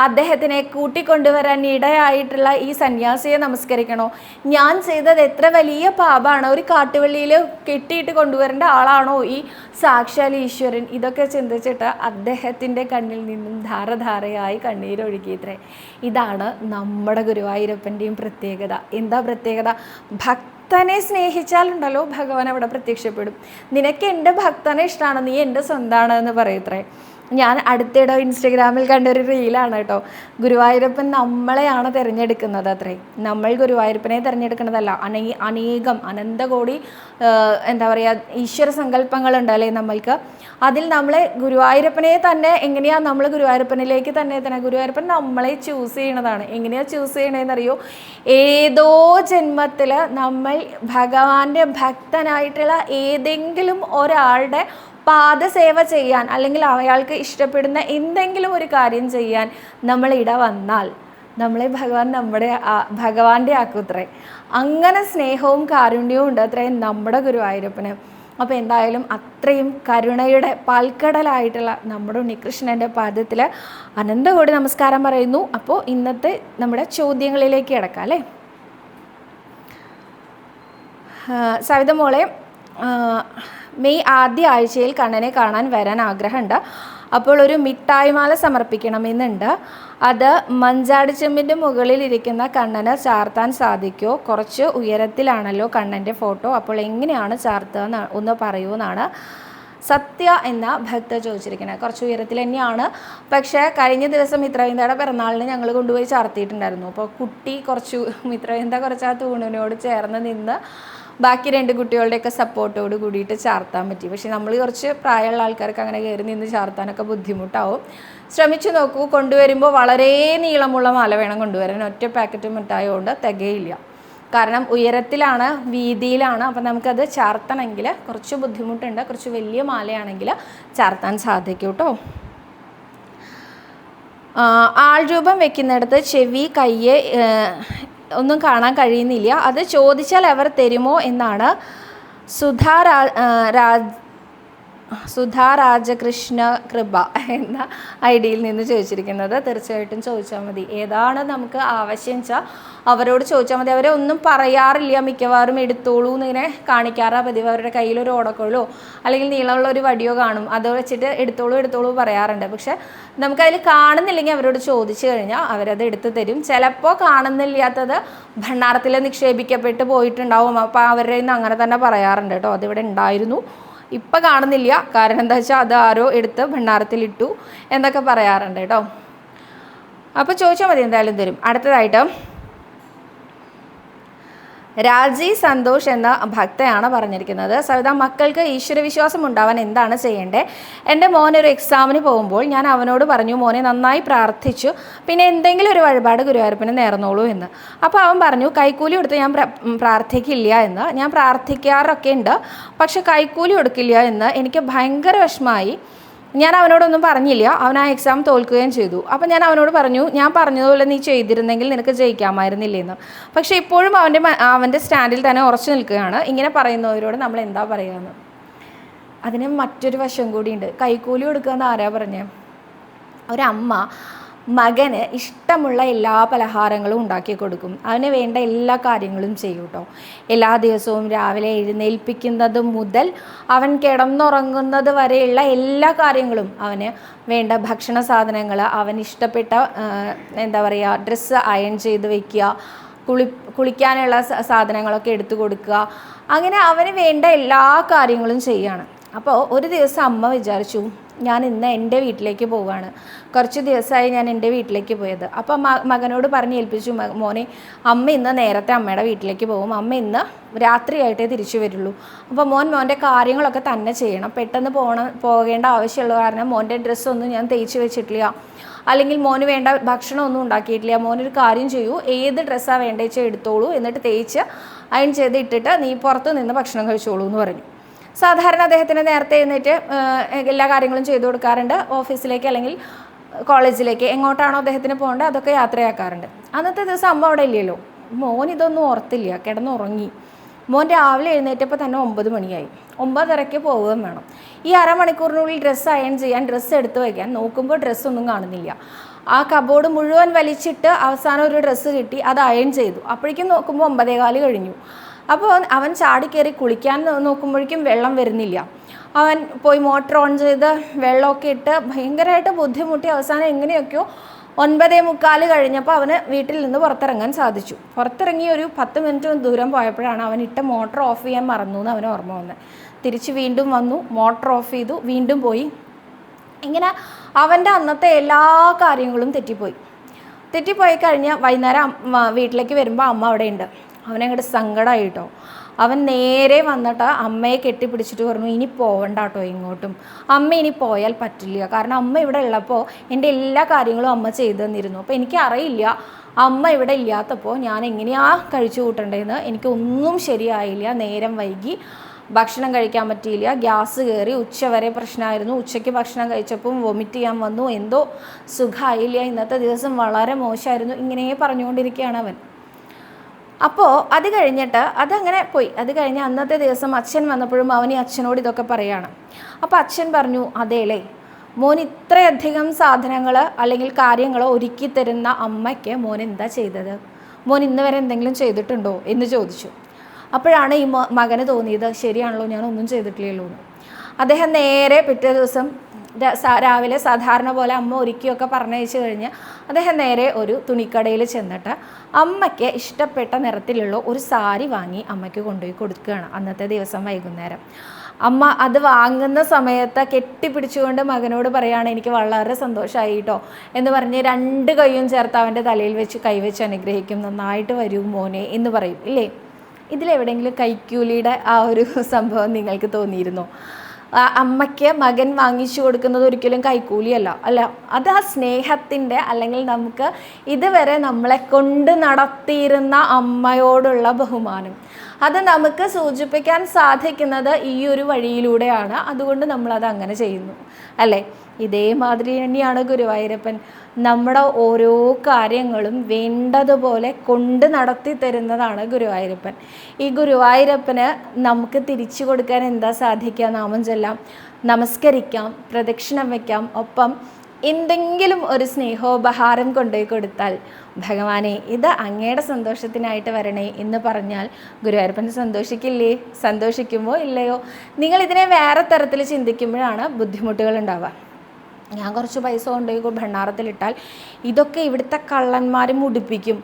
അദ്ദേഹത്തിനെ കൂട്ടിക്കൊണ്ടുവരാൻ ഇടയായിട്ടുള്ള ഈ സന്യാസിയെ നമസ്കരിക്കണോ? ഞാൻ ചെയ്തത് എത്ര വലിയ പാപമാണ്, ഒരു കാട്ടുവള്ളിയിൽ കെട്ടിയിട്ട് കൊണ്ടുവരേണ്ട ആളാണോ ഈ സാക്ഷാൽ ഈശ്വരൻ? ഇതൊക്കെ ചിന്തിച്ചിട്ട് അദ്ദേഹത്തിൻ്റെ കണ്ണിൽ നിന്നും ധാരധാരയായി കണ്ണീരൊഴുകിയിത്രേ. ഇതാണ് നമ്മുടെ ഗുരുവായൂരപ്പൻ്റെയും പ്രത്യേകത. എന്താ പ്രത്യേകത? ഭക്തനെ സ്നേഹിച്ചാലുണ്ടല്ലോ ഭഗവാൻ അവിടെ പ്രത്യക്ഷപ്പെടും. നിനക്ക് എൻ്റെ ഭക്തനെ ഇഷ്ടമാണ്, നീ എൻ്റെ സ്വന്തമാണ് എന്ന് പറയത്രേ. ഞാൻ അടുത്തിടെ ഇൻസ്റ്റഗ്രാമിൽ കണ്ടൊരു റീലാണ് കേട്ടോ. ഗുരുവായൂരപ്പൻ നമ്മളെയാണ് തിരഞ്ഞെടുക്കുന്നത് അത്രേ. നമ്മൾ ഗുരുവായൂരപ്പനെ തിരഞ്ഞെടുക്കുന്നതല്ല. അനേകം അനന്തകോടി എന്താ പറയുക ഈശ്വര സങ്കല്പങ്ങളുണ്ടല്ലേ നമ്മൾക്ക്. അതിൽ നമ്മളെ ഗുരുവായൂരപ്പനെ തന്നെ എങ്ങനെയാണ് നമ്മൾ ഗുരുവായൂരപ്പനിലേക്ക് തന്നെ എത്തണം? ഗുരുവായൂരപ്പൻ നമ്മളെ ചൂസ് ചെയ്യണതാണ്. എങ്ങനെയാണ് ചൂസ് ചെയ്യണതെന്നറിയോ? ഏതോ ജന്മത്തിൽ നമ്മൾ ഭഗവാന്റെ ഭക്തനായിട്ടുള്ള ഏതെങ്കിലും ഒരാളുടെ പാദസേവ ചെയ്യാൻ അല്ലെങ്കിൽ അയാൾക്ക് ഇഷ്ടപ്പെടുന്ന എന്തെങ്കിലും ഒരു കാര്യം ചെയ്യാൻ നമ്മൾ വന്നാൽ നമ്മളെ ഭഗവാൻ ഭഗവാന്റെ ആക്കുത്രേ. അങ്ങനെ സ്നേഹവും കാരുണ്യവും ഉണ്ട് അത്രേ നമ്മുടെ ഗുരുവായൂരപ്പന്. അപ്പോൾ എന്തായാലും അത്രയും കരുണയുടെ പാൽക്കടലായിട്ടുള്ള നമ്മുടെ ഉണ്ണികൃഷ്ണൻ്റെ പാദത്തിൽ അനന്തകോടി നമസ്കാരം പറയുന്നു. അപ്പോൾ ഇന്നത്തെ നമ്മുടെ ചോദ്യങ്ങളിലേക്ക് കിടക്കാം അല്ലേ. സവിത മോളെ, മെയ് ആദ്യ ആഴ്ചയിൽ കണ്ണനെ കാണാൻ വരാൻ ആഗ്രഹമുണ്ട്. അപ്പോൾ ഒരു മിഠായിമാല സമർപ്പിക്കണമെന്നുണ്ട്. അത് മഞ്ചാടിച്ചെമ്പിൻ്റെ മുകളിലിരിക്കുന്ന കണ്ണന് ചാർത്താൻ സാധിക്കുമോ? കുറച്ച് ഉയരത്തിലാണല്ലോ കണ്ണൻ്റെ ഫോട്ടോ, അപ്പോൾ എങ്ങനെയാണ് ചാർത്തുക ഒന്ന് പറയുമെന്നാണ് സത്യ എന്ന ഭക്ത ചോദിച്ചിരിക്കുന്നത്. കുറച്ച് ഉയരത്തിൽ തന്നെയാണ്. പക്ഷേ കഴിഞ്ഞ ദിവസം മിത്രവിന്ദയുടെ പിറന്നാളിന് ഞങ്ങൾ കൊണ്ടുപോയി ചാർത്തിയിട്ടുണ്ടായിരുന്നു. അപ്പോൾ കുട്ടി മിത്രവിന്ദ കുറച്ച് ആ തൂണിനോട് ചേർന്ന് നിന്ന് ബാക്കി 2 കുട്ടികളുടെയൊക്കെ സപ്പോർട്ടോട് കൂടിയിട്ട് ചാർത്താൻ പറ്റി. പക്ഷേ നമ്മൾ കുറച്ച് പ്രായമുള്ള ആൾക്കാർക്ക് അങ്ങനെ കയറി നിന്ന് ചാർത്താനൊക്കെ ബുദ്ധിമുട്ടാവും. ശ്രമിച്ചു നോക്കൂ. കൊണ്ടുവരുമ്പോൾ വളരെ നീളമുള്ള മാല വേണം കൊണ്ടുവരാൻ. ഒറ്റ പാക്കറ്റ് മിഠായി കൊണ്ട് തികയില്ല. കാരണം ഉയരത്തിലാണ്, വീതിയിലാണ്. അപ്പം നമുക്കത് ചാർത്തണമെങ്കിൽ കുറച്ച് ബുദ്ധിമുട്ടുണ്ട്. കുറച്ച് വലിയ മാലയാണെങ്കിൽ ചാർത്താൻ സാധിക്കും കേട്ടോ. ആൾരൂപം വെക്കുന്നിടത്ത് ചെവി, കയ്യ് ഒന്നും കാണാൻ കഴിയുന്നില്ല. അത് ചോദിച്ചാൽ അവർ തരുമോ എന്നാണ് സുധാ രാജകൃഷ്ണ കൃപ എന്ന ഐഡിയിൽ നിന്ന് ചോദിച്ചിരിക്കുന്നത്. തീർച്ചയായിട്ടും ചോദിച്ചാൽ മതി. ഏതാണ് നമുക്ക് ആവശ്യം വെച്ചാൽ അവരോട് ചോദിച്ചാൽ മതി. അവരെ ഒന്നും പറയാറില്ല, മിക്കവാറും എടുത്തോളൂ എന്നിങ്ങനെ കാണിക്കാറാ പതിവ്. അവരുടെ കയ്യിലൊരു ഓടക്കോളോ അല്ലെങ്കിൽ നീളമുള്ള ഒരു വടിയോ കാണും, അത് വെച്ചിട്ട് എടുത്തോളൂ പറയാറുണ്ട്. പക്ഷെ നമുക്കതിൽ കാണുന്നില്ലെങ്കിൽ അവരോട് ചോദിച്ചു കഴിഞ്ഞാൽ അവരത് എടുത്തു തരും. ചിലപ്പോൾ കാണുന്നില്ലാത്തത് ഭണ്ഡാരത്തിൽ നിക്ഷേപിക്കപ്പെട്ട് പോയിട്ടുണ്ടാവും. അപ്പോൾ അവരുടെ നിന്ന് അങ്ങനെ തന്നെ പറയാറുണ്ട് കേട്ടോ, അതിവിടെ ഉണ്ടായിരുന്നു, ഇപ്പം കാണുന്നില്ല, കാരണം എന്താ വെച്ചാൽ അത് ആരോ എടുത്ത് ഭണ്ഡാരത്തിലിട്ടു എന്നൊക്കെ പറയാറുണ്ട് കേട്ടോ. അപ്പോൾ ചോദിച്ചാൽ മതി, എന്തായാലും തരും. അടുത്തതായിട്ട് രാജി സന്തോഷ് എന്ന ഭക്തയാണ് പറഞ്ഞിരിക്കുന്നത്. സവിത, മക്കൾക്ക് ഈശ്വരവിശ്വാസം ഉണ്ടാവാൻ എന്താണ് ചെയ്യേണ്ടത്? എൻ്റെ മോനൊരു എക്സാമിന് പോകുമ്പോൾ ഞാൻ അവനോട് പറഞ്ഞു, മോനെ നന്നായി പ്രാർത്ഥിച്ചു, പിന്നെ എന്തെങ്കിലും ഒരു വഴിപാട് ഗുരുവായൂരപ്പന് നേർന്നോളൂ എന്ന്. അപ്പോൾ അവൻ പറഞ്ഞു, കൈക്കൂലി കൊടുത്ത് ഞാൻ പ്രാർത്ഥിക്കില്ല എന്ന്. ഞാൻ പ്രാർത്ഥിക്കാറൊക്കെ ഉണ്ട്, പക്ഷെ കൈക്കൂലി കൊടുക്കില്ല എന്ന്. എനിക്ക് ഭയങ്കര വിഷമമായി. ഞാൻ അവനോടൊന്നും പറഞ്ഞില്ല. അവൻ ആ എക്സാം തോൽക്കുകയും ചെയ്തു. അപ്പോൾ ഞാൻ അവനോട് പറഞ്ഞു, ഞാൻ പറഞ്ഞതുപോലെ നീ ചെയ്തിരുന്നെങ്കിൽ നിനക്ക് ജയിക്കാമായിരുന്നില്ലേന്ന്. പക്ഷേ ഇപ്പോഴും അവൻ്റെ സ്റ്റാൻഡിൽ തന്നെ ഉറച്ചു നിൽക്കുകയാണ്. ഇങ്ങനെ പറയുന്നവരോട് നമ്മൾ എന്താ പറയുകയെന്ന്. അതിന് മറ്റൊരു വശം കൂടിയുണ്ട്. കൈക്കൂലി കൊടുക്കുക എന്ന് ആരാ പറഞ്ഞേ? ഒരമ്മ മകന് ഇഷ്ടമുള്ള എല്ലാ പലഹാരങ്ങളും ഉണ്ടാക്കി കൊടുക്കും, അവന് വേണ്ട എല്ലാ കാര്യങ്ങളും ചെയ്യും കേട്ടോ. എല്ലാ ദിവസവും രാവിലെ എഴുന്നേൽപ്പിക്കുന്നത് മുതൽ അവൻ കിടന്നുറങ്ങുന്നത് വരെയുള്ള എല്ലാ കാര്യങ്ങളും, അവന് വേണ്ട ഭക്ഷണ സാധനങ്ങൾ, അവൻ ഇഷ്ടപ്പെട്ട എന്താ പറയുക ഡ്രസ്സ് അയൺ ചെയ്ത് വയ്ക്കുക, കുളിക്കാനുള്ള സാധനങ്ങളൊക്കെ എടുത്തു കൊടുക്കുക, അങ്ങനെ അവന് വേണ്ട എല്ലാ കാര്യങ്ങളും ചെയ്യുകയാണ്. അപ്പോൾ ഒരു ദിവസം അമ്മ വിചാരിച്ചു, ഞാൻ ഇന്ന് എൻ്റെ വീട്ടിലേക്ക് പോവുകയാണ്. കുറച്ച് ദിവസമായി ഞാൻ എൻ്റെ വീട്ടിലേക്ക് പോയത്. അപ്പോൾ മകനോട് പറഞ്ഞ് ഏൽപ്പിച്ചു, മോനെ അമ്മ ഇന്ന് നേരത്തെ അമ്മയുടെ വീട്ടിലേക്ക് പോകും, അമ്മ ഇന്ന് രാത്രിയായിട്ടേ തിരിച്ചു വരുള്ളൂ. അപ്പോൾ മോൻ്റെ കാര്യങ്ങളൊക്കെ തന്നെ ചെയ്യണം. പെട്ടെന്ന് പോകേണ്ട ആവശ്യമുള്ള കാരണം മോൻ്റെ ഡ്രസ്സൊന്നും ഞാൻ തേച്ച് വെച്ചിട്ടില്ല, അല്ലെങ്കിൽ മോന് വേണ്ട ഭക്ഷണമൊന്നും ഉണ്ടാക്കിയിട്ടില്ല. മോനൊരു കാര്യം ചെയ്യൂ, ഏത് ഡ്രസ്സാണ് വേണ്ടത് വെച്ചാൽ എടുത്തോളൂ, എന്നിട്ട് തേച്ച് അയൺ ചെയ്ത് ഇട്ടിട്ട് നീ പുറത്ത് നിന്ന് ഭക്ഷണം കഴിച്ചോളൂ എന്ന് പറഞ്ഞു. സാധാരണ അദ്ദേഹത്തിന് നേരത്തെ എഴുന്നേറ്റ് എല്ലാ കാര്യങ്ങളും ചെയ്തു കൊടുക്കാറുണ്ട്. ഓഫീസിലേക്ക് അല്ലെങ്കിൽ കോളേജിലേക്ക് എങ്ങോട്ടാണോ അദ്ദേഹത്തിന് പോകേണ്ടത് അതൊക്കെ യാത്രയാക്കാറുണ്ട്. അന്നത്തെ ദിവസം അമ്മ അവിടെ ഇല്ലല്ലോ. മോൻ ഇതൊന്നും ഓർത്തില്ല, കിടന്നുറങ്ങി. മോൻ രാവിലെ എഴുന്നേറ്റപ്പോൾ തന്നെ 9 മണിയായി. 9:30 പോവുകയും വേണം. ഈ അരമണിക്കൂറിനുള്ളിൽ ഡ്രസ്സ് അയൺ ചെയ്യാൻ, ഡ്രസ്സ് എടുത്ത് വയ്ക്കാൻ നോക്കുമ്പോൾ ഡ്രസ്സൊന്നും കാണുന്നില്ല. ആ കബോർഡ് മുഴുവൻ വലിച്ചിട്ട് അവസാനം ഒരു ഡ്രസ്സ് കിട്ടി, അത് അയൺ ചെയ്തു. അപ്പോഴേക്കും നോക്കുമ്പോൾ 9:15 കഴിഞ്ഞു. അപ്പോൾ അവൻ ചാടിക്കയറി കുളിക്കാൻ നോക്കുമ്പോഴേക്കും വെള്ളം വരുന്നില്ല. അവൻ പോയി മോട്ടർ ഓൺ ചെയ്ത് വെള്ളമൊക്കെ ഇട്ട് ഭയങ്കരമായിട്ട് ബുദ്ധിമുട്ടി അവസാനം എങ്ങനെയൊക്കെയോ 9:45 കഴിഞ്ഞപ്പോൾ അവന് വീട്ടിൽ നിന്ന് പുറത്തിറങ്ങാൻ സാധിച്ചു. പുറത്തിറങ്ങി ഒരു 10 മിനിറ്റ് ദൂരം പോയപ്പോഴാണ് അവൻ ഇട്ട മോട്ടർ ഓഫ് ചെയ്യാൻ മറന്നു എന്ന് അവന് ഓർമ്മ വന്നത്. തിരിച്ച് വീണ്ടും വന്നു, മോട്ടർ ഓഫ് ചെയ്തു, വീണ്ടും പോയി. ഇങ്ങനെ അവൻ്റെ അന്നത്തെ എല്ലാ കാര്യങ്ങളും തെറ്റിപ്പോയി കഴിഞ്ഞ് വൈകുന്നേരം വീട്ടിലേക്ക് വരുമ്പോൾ അമ്മ അവിടെ ഉണ്ട്. അവനങ്ങോട്ട് സങ്കടമായിട്ടോ. അവൻ നേരെ വന്നിട്ട് അമ്മയെ കെട്ടിപ്പിടിച്ചിട്ട് പറഞ്ഞു, ഇനി പോവണ്ട കേട്ടോ ഇങ്ങോട്ടും, അമ്മ ഇനി പോയാൽ പറ്റില്ല, കാരണം അമ്മ ഇവിടെ ഉള്ളപ്പോൾ എൻ്റെ എല്ലാ കാര്യങ്ങളും അമ്മ ചെയ്തു തന്നിരുന്നു. അപ്പോൾ എനിക്കറിയില്ല അമ്മ ഇവിടെ ഇല്ലാത്തപ്പോൾ ഞാൻ എങ്ങനെയാണ് കഴിച്ചു കൂട്ടേണ്ടതെന്ന്. എനിക്കൊന്നും ശരിയായില്ല, നേരം വൈകി, ഭക്ഷണം കഴിക്കാൻ പറ്റിയില്ല, ഗ്യാസ് കയറി, ഉച്ചവരെ പ്രശ്നമായിരുന്നു, ഉച്ചയ്ക്ക് ഭക്ഷണം കഴിച്ചപ്പം വൊമിറ്റ് ചെയ്യാൻ വന്നു, എന്തോ സുഖമായില്ല, ഇന്നത്തെ ദിവസം വളരെ മോശമായിരുന്നു, ഇങ്ങനെ പറഞ്ഞുകൊണ്ടിരിക്കുകയാണ് അവൻ. അപ്പോൾ അത് കഴിഞ്ഞിട്ട് അതങ്ങനെ പോയി. അത് കഴിഞ്ഞ് അന്നത്തെ ദിവസം അച്ഛൻ വന്നപ്പോഴും അവൻ ഈ അച്ഛനോട് ഇതൊക്കെ പറയുകയാണ്. അപ്പോൾ അച്ഛൻ പറഞ്ഞു, അതേലേ മോൻ ഇത്രയധികം സാധനങ്ങൾ അല്ലെങ്കിൽ കാര്യങ്ങൾ ഒരുക്കി തരുന്ന അമ്മയ്ക്ക് മോൻ എന്താ ചെയ്തത്? മോൻ ഇന്ന് വരെ എന്തെങ്കിലും ചെയ്തിട്ടുണ്ടോ എന്ന് ചോദിച്ചു. അപ്പോഴാണ് ഈ മകന് തോന്നിയത്, ശരിയാണല്ലോ, ഞാനൊന്നും ചെയ്തിട്ടില്ലല്ലോ എന്ന്. അദ്ദേഹം നേരെ പിറ്റേ ദിവസം രാവിലെ സാധാരണ പോലെ അമ്മ ഒരുക്കിയൊക്കെ പറഞ്ഞയച്ചു കഴിഞ്ഞ് അദ്ദേഹം നേരെ ഒരു തുണിക്കടയിൽ ചെന്നിട്ട് അമ്മയ്ക്ക് ഇഷ്ടപ്പെട്ട നിറത്തിലുള്ള ഒരു സാരി വാങ്ങി അമ്മയ്ക്ക് കൊണ്ടുപോയി കൊടുക്കുകയാണ് അന്നത്തെ ദിവസം വൈകുന്നേരം. അമ്മ അത് വാങ്ങുന്ന സമയത്ത് കെട്ടിപ്പിടിച്ചുകൊണ്ട് മകനോട് പറയുകയാണ്, എനിക്ക് വളരെ സന്തോഷമായി കേട്ടോ എന്ന് പറഞ്ഞ് 2 കൈയും ചേർത്ത് അവൻ്റെ തലയിൽ വെച്ച് കൈവച്ച് അനുഗ്രഹിക്കും, നന്നായിട്ട് വരൂ മോനെ എന്ന് പറയും. ഇല്ലേ, ഇതിലെവിടെയെങ്കിലും കൈക്കൂലിയുടെ ആ ഒരു സംഭവം നിങ്ങൾക്ക് തോന്നിയിരുന്നോ? അമ്മയ്ക്ക് മകൻ വാങ്ങിച്ചു കൊടുക്കുന്നത് ഒരിക്കലും കൈക്കൂലിയല്ല, അത് ആ സ്നേഹത്തിൻ്റെ, അല്ലെങ്കിൽ നമുക്ക് ഇതുവരെ നമ്മളെ കൊണ്ട് നടത്തിയിരുന്ന അമ്മയോടുള്ള ബഹുമാനം, അത് നമുക്ക് സൂചിപ്പിക്കാൻ സാധിക്കുന്നത് ഈ ഒരു വഴിയിലൂടെയാണ്. അതുകൊണ്ട് നമ്മളത് അങ്ങനെ ചെയ്യുന്നു അല്ലേ? ഇതേമാതിരി തന്നെയാണ് ഗുരുവായൂരപ്പൻ. നമ്മുടെ ഓരോ കാര്യങ്ങളും വേണ്ടതുപോലെ കൊണ്ട് നടത്തി തരുന്നതാണ് ഗുരുവായൂരപ്പൻ. ഈ ഗുരുവായൂരപ്പന് നമുക്ക് തിരിച്ചു കൊടുക്കാൻ എന്താ സാധിക്കുക? നാമം ചൊല്ലാം, നമസ്കരിക്കാം, പ്രദക്ഷിണം വയ്ക്കാം, ഒപ്പം എന്തെങ്കിലും ഒരു സ്നേഹോപഹാരം കൊണ്ടുപോയി കൊടുത്താൽ, ഭഗവാനെ ഇത് അങ്ങയുടെ സന്തോഷത്തിനായിട്ട് വരണേ എന്ന് പറഞ്ഞാൽ ഗുരുവായൂരപ്പൻ സന്തോഷിക്കില്ലേ? സന്തോഷിക്കുമോ ഇല്ലയോ? നിങ്ങളിതിനെ വേറെ തരത്തിൽ ചിന്തിക്കുമ്പോഴാണ് ബുദ്ധിമുട്ടുകൾ ഉണ്ടാവുക. ഞാൻ കുറച്ച് പൈസ കൊണ്ടുപോയി ഭണ്ണാരത്തിലിട്ടാൽ ഇതൊക്കെ ഇവിടുത്തെ കള്ളന്മാർ മുടിപ്പിക്കും,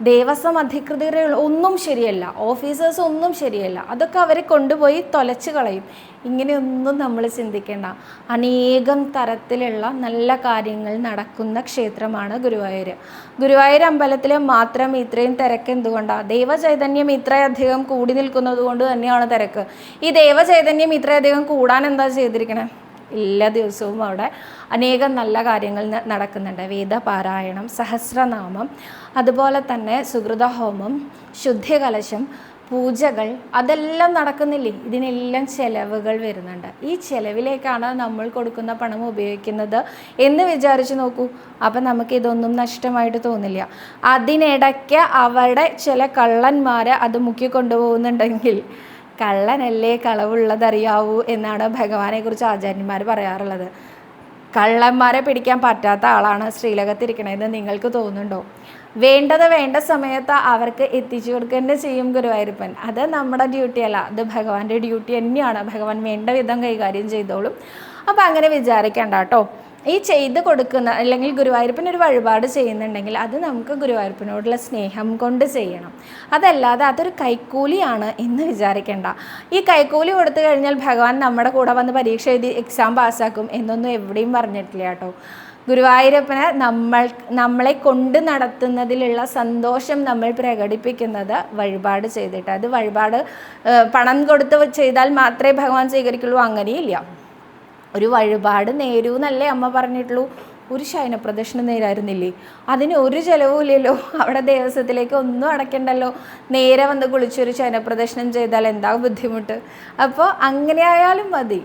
ദേവസ്വം അധികൃതർ ഒന്നും ശരിയല്ല, ഓഫീസേഴ്സ് ഒന്നും ശരിയല്ല, അതൊക്കെ അവർ കൊണ്ടുപോയി തൊലച്ച് കളയും. ഇങ്ങനെയൊന്നും നമ്മൾ ചിന്തിക്കേണ്ട. അനേകം തരത്തിലുള്ള നല്ല കാര്യങ്ങൾ നടക്കുന്ന ക്ഷേത്രമാണ് ഗുരുവായൂർ. ഗുരുവായൂർ അമ്പലത്തിൽ മാത്രം ഇത്രയും തിരക്ക് എന്തുകൊണ്ടാണ്? ദൈവചൈതന്യം ഇത്രയധികം കൂടി നിൽക്കുന്നത് കൊണ്ട് തന്നെയാണ് തിരക്ക്. ഈ ദൈവചൈതന്യം ഇത്രയധികം കൂടാൻ എന്താ ചെയ്തിരിക്കണേ? എല്ലാ ദിവസവും അവിടെ അനേകം നല്ല കാര്യങ്ങൾ നടക്കുന്നുണ്ട്. വേദപാരായണം, സഹസ്രനാമം, അതുപോലെ തന്നെ സുഹൃതഹോമം, ശുദ്ധികലശം, പൂജകൾ, അതെല്ലാം നടക്കുന്നില്ലേ? ഇതിനെല്ലാം ചെലവുകൾ വരുന്നുണ്ട്. ഈ ചെലവിലേക്കാണ് നമ്മൾ കൊടുക്കുന്ന പണം ഉപയോഗിക്കുന്നത് എന്ന് വിചാരിച്ച് നോക്കൂ. അപ്പം നമുക്കിതൊന്നും നഷ്ടമായിട്ട് തോന്നില്ല. അതിനിടയ്ക്ക് അവിടെ ചില കള്ളന്മാർ അത് മുക്കിക്കൊണ്ടുപോകുന്നുണ്ടെങ്കിൽ കള്ളനല്ലേ കളവുള്ളതറിയാവൂ എന്നാണ് ഭഗവാനെക്കുറിച്ച് ആചാര്യന്മാർ പറയാറുള്ളത്. കള്ളന്മാരെ പിടിക്കാൻ പറ്റാത്ത ആളാണ് ശ്രീലകത്തിരിക്കണതെന്ന് നിങ്ങൾക്ക് തോന്നുന്നുണ്ടോ? വേണ്ടത് വേണ്ട സമയത്ത് അവർക്ക് എത്തിച്ചു കൊടുക്കുക ചെയ്യും ഗുരുവായൂരപ്പൻ. അത് നമ്മുടെ ഡ്യൂട്ടിയല്ല, അത് ഭഗവാന്റെ ഡ്യൂട്ടി തന്നെയാണ്. ഭഗവാൻ വേണ്ട വിധം കൈകാര്യം ചെയ്തോളും. അപ്പം അങ്ങനെ വിചാരിക്കണ്ട കേട്ടോ. ഈ ചെയ്ത് കൊടുക്കുന്ന അല്ലെങ്കിൽ ഗുരുവായൂരപ്പൻ ഒരു വഴിപാട് ചെയ്യുന്നുണ്ടെങ്കിൽ അത് നമുക്ക് ഗുരുവായൂരപ്പനോടുള്ള സ്നേഹം കൊണ്ട് ചെയ്യണം. അതല്ലാതെ അതൊരു കൈക്കൂലിയാണ് എന്ന് വിചാരിക്കേണ്ട. ഈ കൈക്കൂലി കൊടുത്തു കഴിഞ്ഞാൽ ഭഗവാൻ നമ്മുടെ കൂടെ വന്ന് പരീക്ഷ എഴുതി എക്സാം പാസ്സാക്കും എന്നൊന്നും എവിടെയും പറഞ്ഞിട്ടില്ല കേട്ടോ. ഗുരുവായൂരപ്പന് നമ്മളെ കൊണ്ട് നടത്തുന്നതിലുള്ള സന്തോഷം നമ്മൾ പ്രകടിപ്പിക്കുന്നത് വഴിപാട് ചെയ്തിട്ട്. അത് വഴിപാട് പണം കൊടുത്ത് ചെയ്താൽ മാത്രമേ ഭഗവാൻ സ്വീകരിക്കുള്ളൂ, അങ്ങനെയില്ല. ഒരു വഴിപാട് നേരൂ എന്നല്ലേ അമ്മ പറഞ്ഞിട്ടുള്ളൂ. ഒരു ശയനപ്രദക്ഷിണം നേരായിരുന്നില്ലേ? അതിന് ഒരു ചിലവുമില്ലല്ലോ. അവിടെ ദേവസ്വത്തിലേക്ക് ഒന്നും അടയ്ക്കണ്ടല്ലോ. നേരെ വന്ന് കുളിച്ചൊരു ശയനപ്രദക്ഷിണം ചെയ്താൽ എന്താ ബുദ്ധിമുട്ട്? അപ്പോൾ അങ്ങനെ ആയാലും മതി.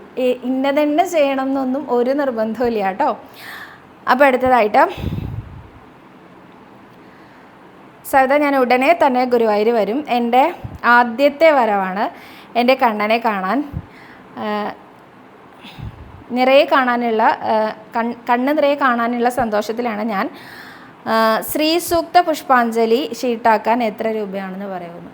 ഇന്നതന്നെ ചെയ്യണം എന്നൊന്നും ഒരു നിർബന്ധവും ഇല്ല കേട്ടോ. അപ്പോൾ അടുത്തതായിട്ട് സവിത, ഞാൻ ഉടനെ തന്നെ ഗുരുവായൂർ വരും. എൻ്റെ ആദ്യത്തെ വരവാണ് എൻ്റെ കണ്ണനെ കാണാൻ. നിറയെ കാണാനുള്ള കണ്ണ് നിറയെ കാണാനുള്ള സന്തോഷത്തിലാണ് ഞാൻ. ശ്രീസൂക്ത പുഷ്പാഞ്ജലി ഷീട്ടാക്കാൻ എത്ര രൂപയാണെന്ന് പറയുന്നു.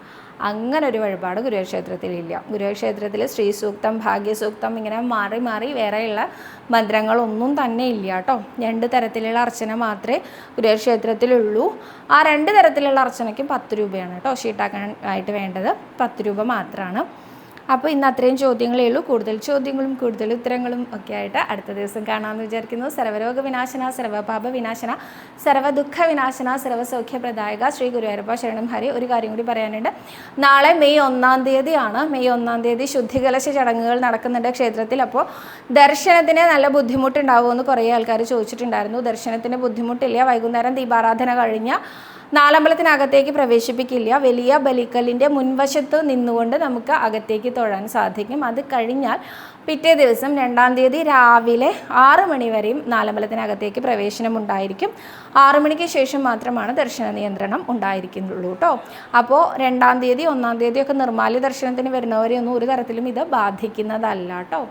അങ്ങനെ ഒരു വഴിപാട് ഗുരുവായൂർ ക്ഷേത്രത്തിലില്ല. ഗുരുവായൂർ ക്ഷേത്രത്തിൽ ശ്രീസൂക്തം, ഭാഗ്യസൂക്തം ഇങ്ങനെ മാറി മാറി വേറെയുള്ള മന്ത്രങ്ങളൊന്നും തന്നെ ഇല്ല കേട്ടോ. 2 തരത്തിലുള്ള അർച്ചന മാത്രമേ ഗുരുവായൂർ ക്ഷേത്രത്തിലുള്ളൂ. ആ 2 തരത്തിലുള്ള അർച്ചനയ്ക്കും 10 രൂപയാണ് കേട്ടോ. ഷീട്ടാക്കാൻ ആയിട്ട് വേണ്ടത് 10 രൂപ മാത്രമാണ്. അപ്പോൾ ഇന്ന് അത്രയും ചോദ്യങ്ങളേ ഉള്ളൂ. കൂടുതൽ ചോദ്യങ്ങളും കൂടുതൽ ഉത്തരങ്ങളും ഒക്കെ ആയിട്ട് അടുത്ത ദിവസം കാണാമെന്ന് വിചാരിക്കുന്നു. സർവ്വരോഗ വിനാശന, സർവ്വപാപ വിനാശന, സർവ്വദുഃഖ വിനാശന, സർവ്വസൗഖ്യപ്രദായക ശ്രീ ഗുരുവായൂരപ്പ ശരണം ഹരി. ഒരു കാര്യം കൂടി പറയാനുണ്ട്. നാളെ മെയ് 1-ാം തീയതിയാണ്. മെയ് 1-ാം തീയതി ശുദ്ധികലശ ചടങ്ങുകൾ നടക്കുന്നുണ്ട് ക്ഷേത്രത്തിൽ. അപ്പോൾ ദർശനത്തിന് നല്ല ബുദ്ധിമുട്ടുണ്ടാവുമെന്ന് കുറേ ആൾക്കാർ ചോദിച്ചിട്ടുണ്ടായിരുന്നു. ദർശനത്തിന് ബുദ്ധിമുട്ടില്ല. വൈകുന്നേരം ദീപാരാധന കഴിഞ്ഞ നാലമ്പലത്തിനകത്തേക്ക് പ്രവേശിപ്പിക്കില്ല. വലിയ ബലിക്കല്ലിൻ്റെ മുൻവശത്ത് നിന്നുകൊണ്ട് നമുക്ക് അകത്തേക്ക് തൊഴാൻ സാധിക്കും. അത് കഴിഞ്ഞാൽ പിറ്റേ ദിവസം 2-ാം തീയതി രാവിലെ 6 മണി വരെയും നാലമ്പലത്തിനകത്തേക്ക് പ്രവേശനം ഉണ്ടായിരിക്കും. 6 മണിക്ക് ശേഷം മാത്രമാണ് ദർശന നിയന്ത്രണം ഉണ്ടായിരിക്കുന്നുള്ളൂ കേട്ടോ. അപ്പോൾ 2-ാം തീയതി 1-ാം തീയതി ഒക്കെ നിർമ്മാല്യ ദർശനത്തിന് വരുന്നവരെയൊന്നും ഒരു തരത്തിലും ഇത് ബാധിക്കുന്നതല്ല കേട്ടോ.